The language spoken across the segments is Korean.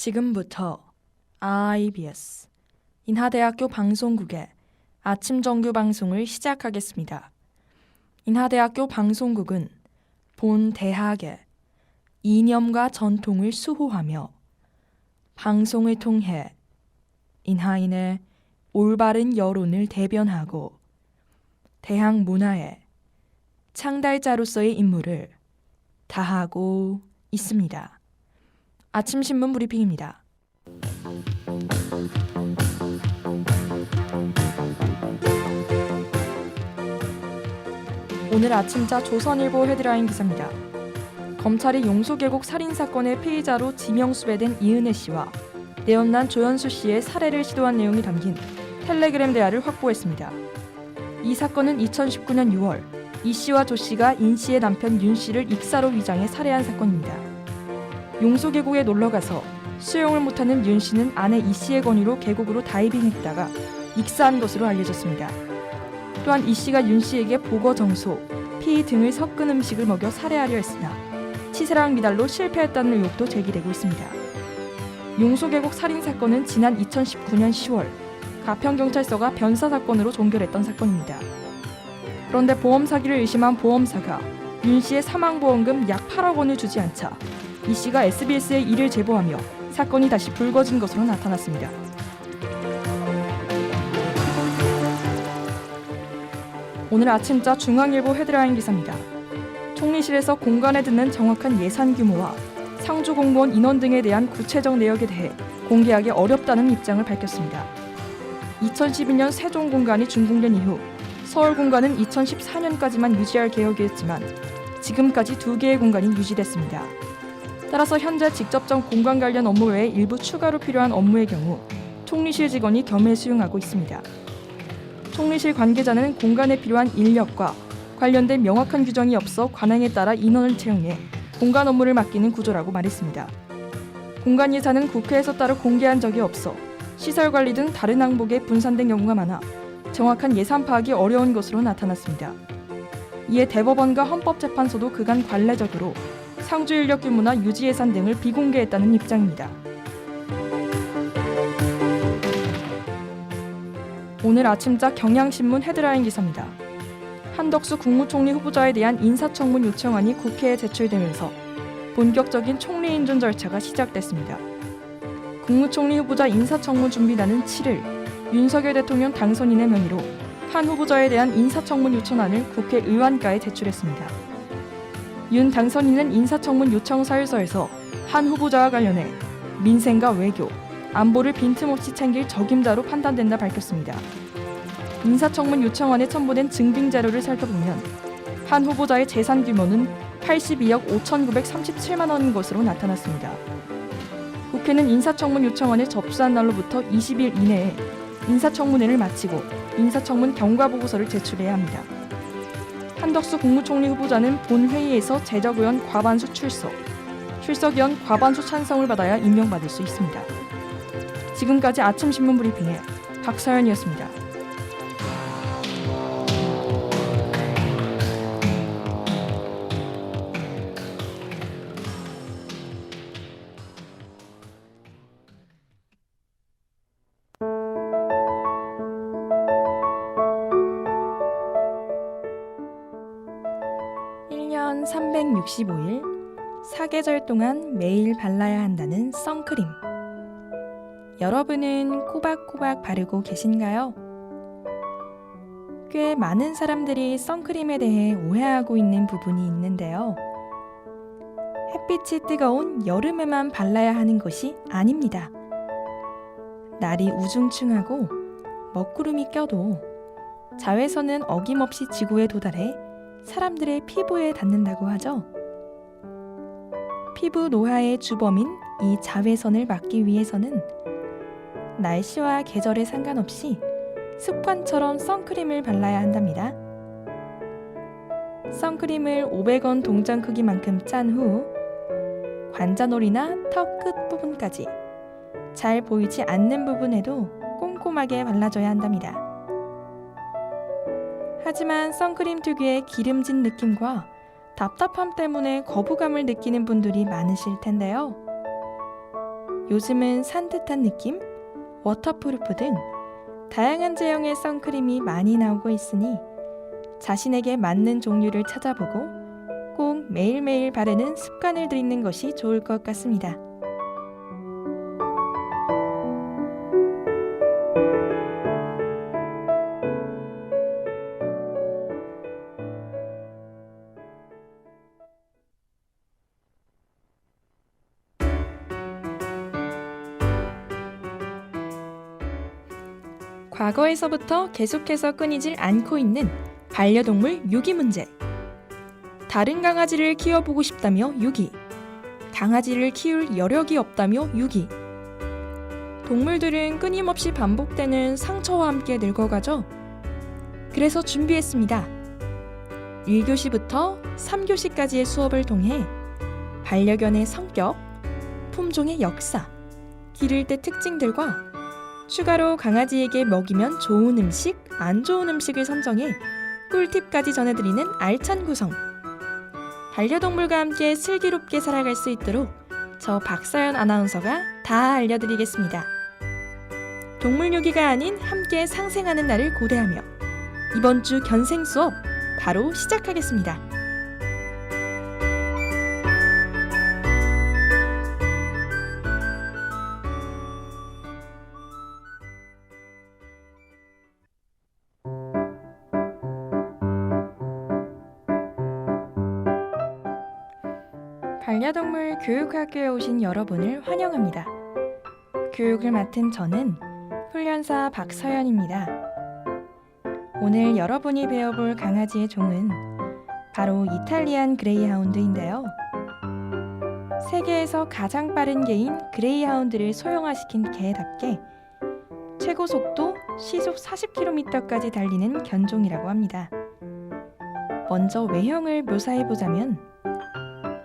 지금부터 IBS 인하대학교 방송국의 아침 정규 방송을 시작하겠습니다. 인하대학교 방송국은 본 대학의 이념과 전통을 수호하며 방송을 통해 인하인의 올바른 여론을 대변하고 대학 문화의 창달자로서의 임무를 다하고 있습니다. 아침 신문 브리핑입니다. 오늘 아침자 조선일보 헤드라인 기사입니다. 검찰이 용소계곡 살인사건의 피의자로 지명수배된 이은혜 씨와 내연남 조연수 씨의 살해를 시도한 내용이 담긴 텔레그램 대화를 확보했습니다. 이 사건은 2019년 6월 이 씨와 조 씨가 인 씨의 남편 윤 씨를 익사로 위장해 살해한 사건입니다. 용소계곡에 놀러가서 수영을 못하는 윤 씨는 아내 이 씨의 권유로 계곡으로 다이빙했다가 익사한 것으로 알려졌습니다. 또한 이 씨가 윤 씨에게 보거 정소, 피 등을 섞은 음식을 먹여 살해하려 했으나 치사랑 미달로 실패했다는 의혹도 제기되고 있습니다. 용소계곡 살인사건은 지난 2019년 10월 가평경찰서가 변사 사건으로 종결했던 사건입니다. 그런데 보험 사기를 의심한 보험사가 윤 씨의 사망보험금 약 8억 원을 주지 않자 이 씨가 SBS에 이를 제보하며 사건이 다시 불거진 것으로 나타났습니다. 오늘 아침자 중앙일보 헤드라인 기사입니다. 총리실에서 공간에 드는 정확한 예산 규모와 상주 공무원 인원 등에 대한 구체적 내역에 대해 공개하기 어렵다는 입장을 밝혔습니다. 2012년 세종 공간이 준공된 이후 서울 공간은 2014년까지만 유지할 계획이었지만 지금까지 2개의 공간이 유지됐습니다. 따라서 현재 직접적 공간 관련 업무 외에 일부 추가로 필요한 업무의 경우 총리실 직원이 겸해 수용하고 있습니다. 총리실 관계자는 공간에 필요한 인력과 관련된 명확한 규정이 없어 관행에 따라 인원을 채용해 공간 업무를 맡기는 구조라고 말했습니다. 공간 예산은 국회에서 따로 공개한 적이 없어 시설 관리 등 다른 항목에 분산된 경우가 많아 정확한 예산 파악이 어려운 것으로 나타났습니다. 이에 대법원과 헌법재판소도 그간 관례적으로 상주 인력 규모나 유지 예산 등을 비공개했다는 입장입니다. 오늘 아침자 경향신문 헤드라인 기사입니다. 한덕수 국무총리 후보자에 대한 인사청문 요청안이 국회에 제출되면서 본격적인 총리 인준 절차가 시작됐습니다. 국무총리 후보자 인사청문 준비단은 7일 윤석열 대통령 당선인의 명의로 한 후보자에 대한 인사청문 요청안을 국회 의원가에 제출했습니다. 윤 당선인은 인사청문 요청 사유서에서 한 후보자와 관련해 민생과 외교, 안보를 빈틈없이 챙길 적임자로 판단된다 밝혔습니다. 인사청문 요청안에 첨부된 증빙 자료를 살펴보면 한 후보자의 재산 규모는 82억 5,937만 원인 것으로 나타났습니다. 국회는 인사청문 요청안을 접수한 날로부터 20일 이내에 인사청문회를 마치고 인사청문 경과보고서를 제출해야 합니다. 한덕수 국무총리 후보자는 본회의에서 재적의원 과반수 출석, 출석의원 과반수 찬성을 받아야 임명받을 수 있습니다. 지금까지 아침신문 브리핑의 박서연이었습니다. 년 365일, 사계절 동안 매일 발라야 한다는 선크림. 여러분은 꼬박꼬박 바르고 계신가요? 꽤 많은 사람들이 선크림에 대해 오해하고 있는 부분이 있는데요. 햇빛이 뜨거운 여름에만 발라야 하는 것이 아닙니다. 날이 우중충하고 먹구름이 껴도 자외선은 어김없이 지구에 도달해 사람들의 피부에 닿는다고 하죠. 피부 노화의 주범인 이 자외선을 막기 위해서는 날씨와 계절에 상관없이 습관처럼 선크림을 발라야 한답니다. 선크림을 500원 동전 크기만큼 짠 후 관자놀이나 턱 끝부분까지 잘 보이지 않는 부분에도 꼼꼼하게 발라줘야 한답니다. 하지만 선크림 특유의 기름진 느낌과 답답함 때문에 거부감을 느끼는 분들이 많으실 텐데요. 요즘은 산뜻한 느낌, 워터프루프 등 다양한 제형의 선크림이 많이 나오고 있으니 자신에게 맞는 종류를 찾아보고 꼭 매일매일 바르는 습관을 들이는 것이 좋을 것 같습니다. 과거에서부터 계속해서 끊이질 않고 있는 반려동물 유기 문제. 다른 강아지를 키워보고 싶다며 유기. 강아지를 키울 여력이 없다며 유기. 동물들은 끊임없이 반복되는 상처와 함께 늙어가죠. 그래서 준비했습니다. 1교시부터 3교시까지의 수업을 통해 반려견의 성격, 품종의 역사, 기를 때 특징들과 추가로 강아지에게 먹이면 좋은 음식, 안 좋은 음식을 선정해 꿀팁까지 전해드리는 알찬 구성. 반려동물과 함께 슬기롭게 살아갈 수 있도록 저 박서연 아나운서가 다 알려드리겠습니다. 동물유기가 아닌 함께 상생하는 날을 고대하며 이번 주 견생 수업 바로 시작하겠습니다. 반려동물 교육학교에 오신 여러분을 환영합니다. 교육을 맡은 저는 훈련사 박서연입니다. 오늘 여러분이 배워볼 강아지의 종은 바로 이탈리안 그레이하운드인데요. 세계에서 가장 빠른 개인 그레이하운드를 소형화시킨 개답게 최고 속도 시속 40km까지 달리는 견종이라고 합니다. 먼저 외형을 묘사해보자면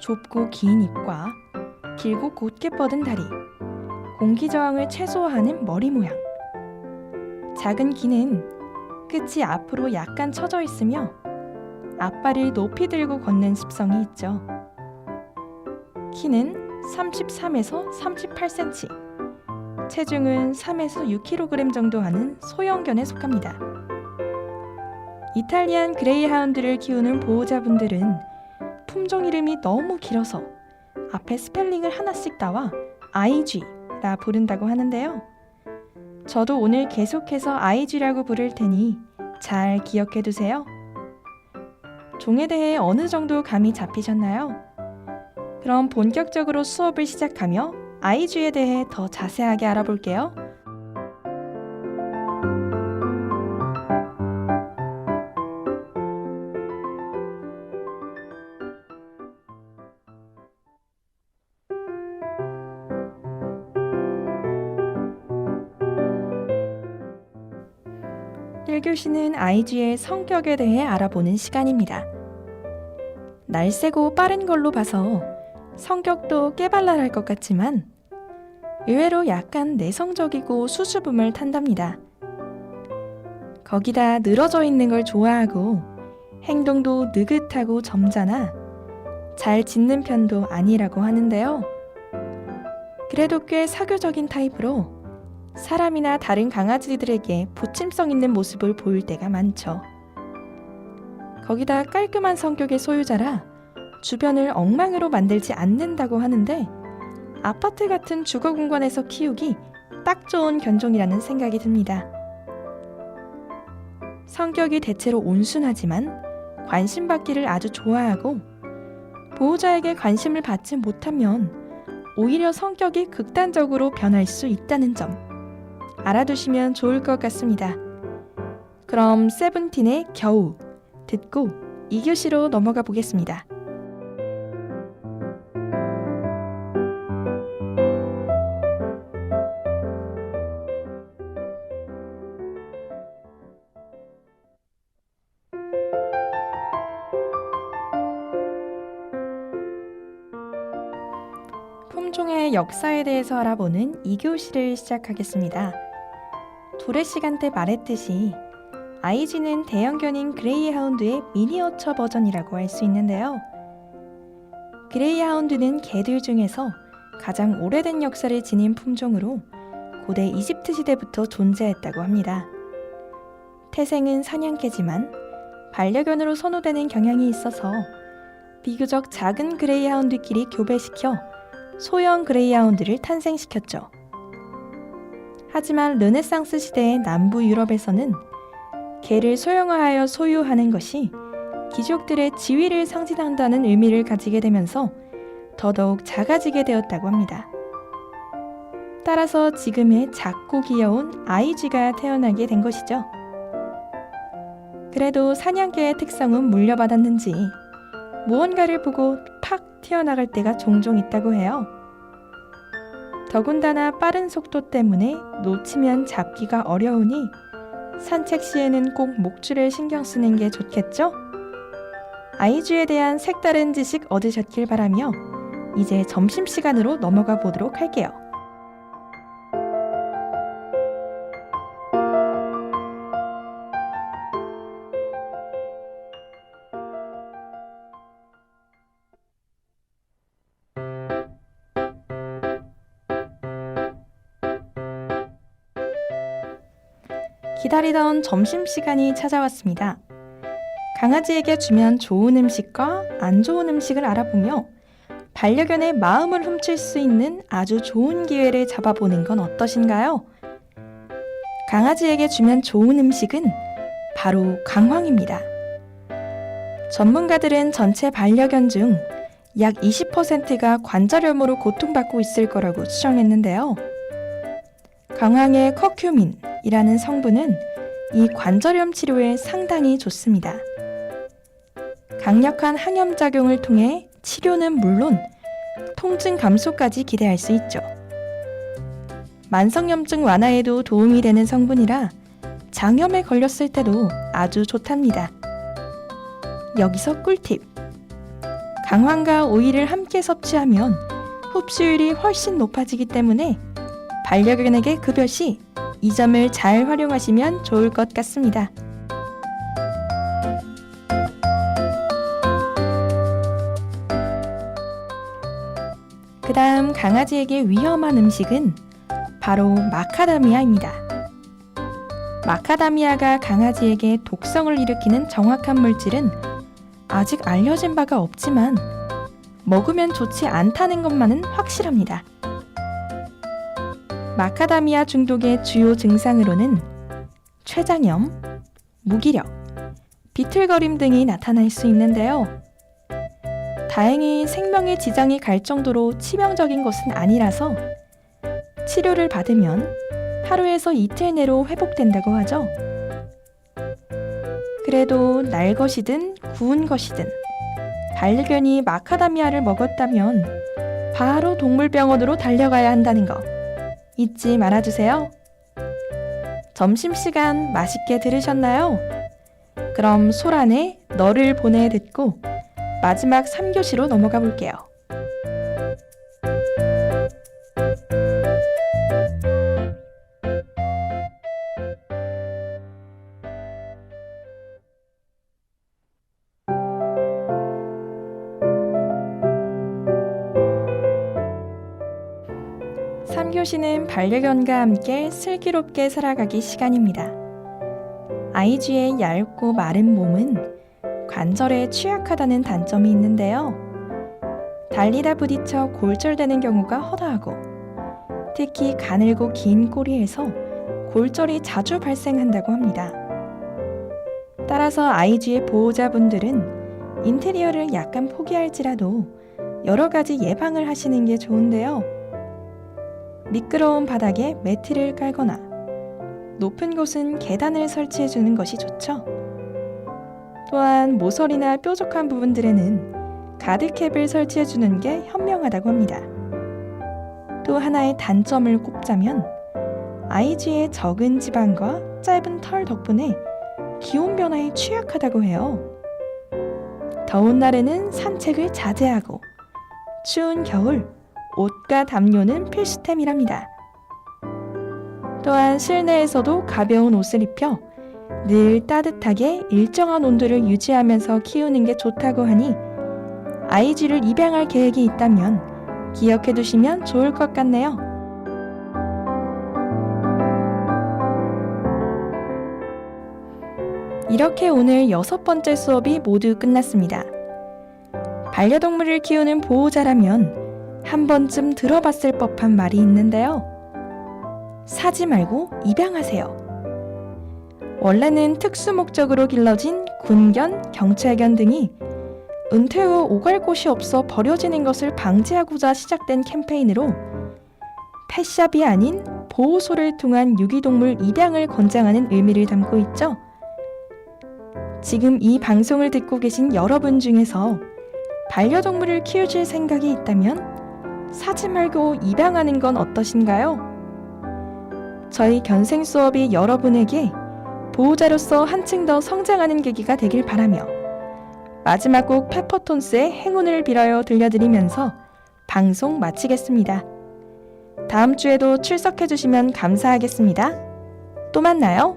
좁고 긴 입과 길고 곧게 뻗은 다리, 공기 저항을 최소화하는 머리 모양. 작은 귀는 끝이 앞으로 약간 처져 있으며 앞발을 높이 들고 걷는 습성이 있죠. 키는 33에서 38cm, 체중은 3에서 6kg 정도 하는 소형견에 속합니다. 이탈리안 그레이하운드를 키우는 보호자분들은 품종 이름이 너무 길어서 앞에 스펠링을 하나씩 따와 IG라 부른다고 하는데요. 저도 오늘 계속해서 IG라고 부를 테니 잘 기억해 두세요. 종에 대해 어느 정도 감이 잡히셨나요? 그럼 본격적으로 수업을 시작하며 IG에 대해 더 자세하게 알아볼게요. (1교시는) IG의 성격에 대해 알아보는 시간입니다. 날쌔고 빠른 걸로 봐서 성격도 깨발랄할 것 같지만 의외로 약간 내성적이고 수줍음을 탄답니다. 거기다 늘어져 있는 걸 좋아하고 행동도 느긋하고 점잖아 잘 짖는 편도 아니라고 하는데요. 그래도 꽤 사교적인 타입으로 사람이나 다른 강아지들에게 부침성 있는 모습을 보일 때가 많죠. 거기다 깔끔한 성격의 소유자라 주변을 엉망으로 만들지 않는다고 하는데 아파트 같은 주거 공간에서 키우기 딱 좋은 견종이라는 생각이 듭니다. 성격이 대체로 온순하지만 관심받기를 아주 좋아하고 보호자에게 관심을 받지 못하면 오히려 성격이 극단적으로 변할 수 있다는 점 알아두시면 좋을 것 같습니다. 그럼 세븐틴의 겨우 듣고 2교시로 넘어가 보겠습니다. 품종의 역사에 대해서 알아보는 2교시를 시작하겠습니다. 도래 시간 때 말했듯이 IG는 대형견인 그레이하운드의 미니어처 버전이라고 할 수 있는데요. 그레이하운드는 개들 중에서 가장 오래된 역사를 지닌 품종으로 고대 이집트 시대부터 존재했다고 합니다. 태생은 사냥개지만 반려견으로 선호되는 경향이 있어서 비교적 작은 그레이하운드끼리 교배시켜 소형 그레이하운드를 탄생시켰죠. 하지만 르네상스 시대의 남부 유럽에서는 개를 소형화하여 소유하는 것이 귀족들의 지위를 상징한다는 의미를 가지게 되면서 더더욱 작아지게 되었다고 합니다. 따라서 지금의 작고 귀여운 아이쥐가 태어나게 된 것이죠. 그래도 사냥개의 특성은 물려받았는지 무언가를 보고 팍 튀어나갈 때가 종종 있다고 해요. 더군다나 빠른 속도 때문에 놓치면 잡기가 어려우니 산책 시에는 꼭 목줄을 신경 쓰는 게 좋겠죠? 아이쥐에 대한 색다른 지식 얻으셨길 바라며 이제 점심시간으로 넘어가 보도록 할게요. 기다리던 점심시간이 찾아왔습니다. 강아지에게 주면 좋은 음식과 안 좋은 음식을 알아보며 반려견의 마음을 훔칠 수 있는 아주 좋은 기회를 잡아보는 건 어떠신가요? 강아지에게 주면 좋은 음식은 바로 강황입니다. 전문가들은 전체 반려견 중 약 20%가 관절염으로 고통받고 있을 거라고 추정했는데요. 강황의 커큐민이라는 성분은 이 관절염 치료에 상당히 좋습니다. 강력한 항염작용을 통해 치료는 물론 통증 감소까지 기대할 수 있죠. 만성염증 완화에도 도움이 되는 성분이라 장염에 걸렸을 때도 아주 좋답니다. 여기서 꿀팁! 강황과 오이를 함께 섭취하면 흡수율이 훨씬 높아지기 때문에 반려견에게 급여 시 이 점을 잘 활용하시면 좋을 것 같습니다. 그 다음 강아지에게 위험한 음식은 바로 마카다미아입니다. 마카다미아가 강아지에게 독성을 일으키는 정확한 물질은 아직 알려진 바가 없지만 먹으면 좋지 않다는 것만은 확실합니다. 마카다미아 중독의 주요 증상으로는 췌장염, 무기력, 비틀거림 등이 나타날 수 있는데요. 다행히 생명에 지장이 갈 정도로 치명적인 것은 아니라서 치료를 받으면 하루에서 이틀 내로 회복된다고 하죠. 그래도 날 것이든 구운 것이든 반려견이 마카다미아를 먹었다면 바로 동물병원으로 달려가야 한다는 거 잊지 말아주세요. 점심시간 맛있게 들으셨나요? 그럼 소란의 너를 보내 듣고 마지막 3교시로 넘어가 볼게요. 교시는 반려견과 함께 슬기롭게 살아가기 시간입니다. 아이쥐의 얇고 마른 몸은 관절에 취약하다는 단점이 있는데요. 달리다 부딪혀 골절되는 경우가 허다하고 특히 가늘고 긴 꼬리에서 골절이 자주 발생한다고 합니다. 따라서 아이쥐의 보호자분들은 인테리어를 약간 포기할지라도 여러 가지 예방을 하시는 게 좋은데요. 미끄러운 바닥에 매트를 깔거나 높은 곳은 계단을 설치해주는 것이 좋죠. 또한 모서리나 뾰족한 부분들에는 가드캡을 설치해주는 게 현명하다고 합니다. 또 하나의 단점을 꼽자면 아이쥐의 적은 지방과 짧은 털 덕분에 기온 변화에 취약하다고 해요. 더운 날에는 산책을 자제하고 추운 겨울 옷과 담요는 필수템이랍니다. 또한 실내에서도 가벼운 옷을 입혀 늘 따뜻하게 일정한 온도를 유지하면서 키우는 게 좋다고 하니 아이쥐를 입양할 계획이 있다면 기억해 두시면 좋을 것 같네요. 이렇게 오늘 6번째 수업이 모두 끝났습니다. 반려동물을 키우는 보호자라면 한 번쯤 들어봤을 법한 말이 있는데요. 사지 말고 입양하세요. 원래는 특수 목적으로 길러진 군견, 경찰견 등이 은퇴 후 오갈 곳이 없어 버려지는 것을 방지하고자 시작된 캠페인으로 펫샵이 아닌 보호소를 통한 유기동물 입양을 권장하는 의미를 담고 있죠. 지금 이 방송을 듣고 계신 여러분 중에서 반려동물을 키우실 생각이 있다면 사지 말고 입양하는 건 어떠신가요? 저희 견생 수업이 여러분에게 보호자로서 한층 더 성장하는 계기가 되길 바라며 마지막 곡 페퍼톤스의 행운을 빌어요 들려드리면서 방송 마치겠습니다. 다음 주에도 출석해 주시면 감사하겠습니다. 또 만나요.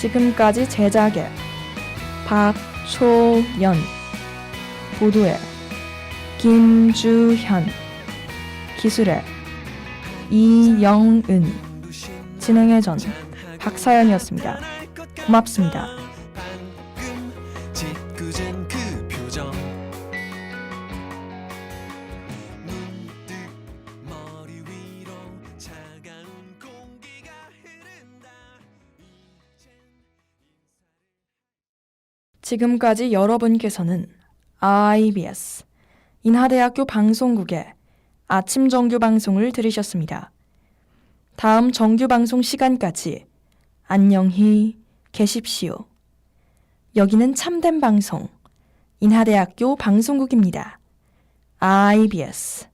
지금까지 제작의 박초연, 보도의 김주현, 기술의 이영은, 진행의 전 박사연이었습니다. 고맙습니다. 지금까지 여러분께서는 IBS 인하대학교 방송국의 아침 정규 방송을 들으셨습니다. 다음 정규 방송 시간까지 안녕히 계십시오. 여기는 참된 방송 인하대학교 방송국입니다. IBS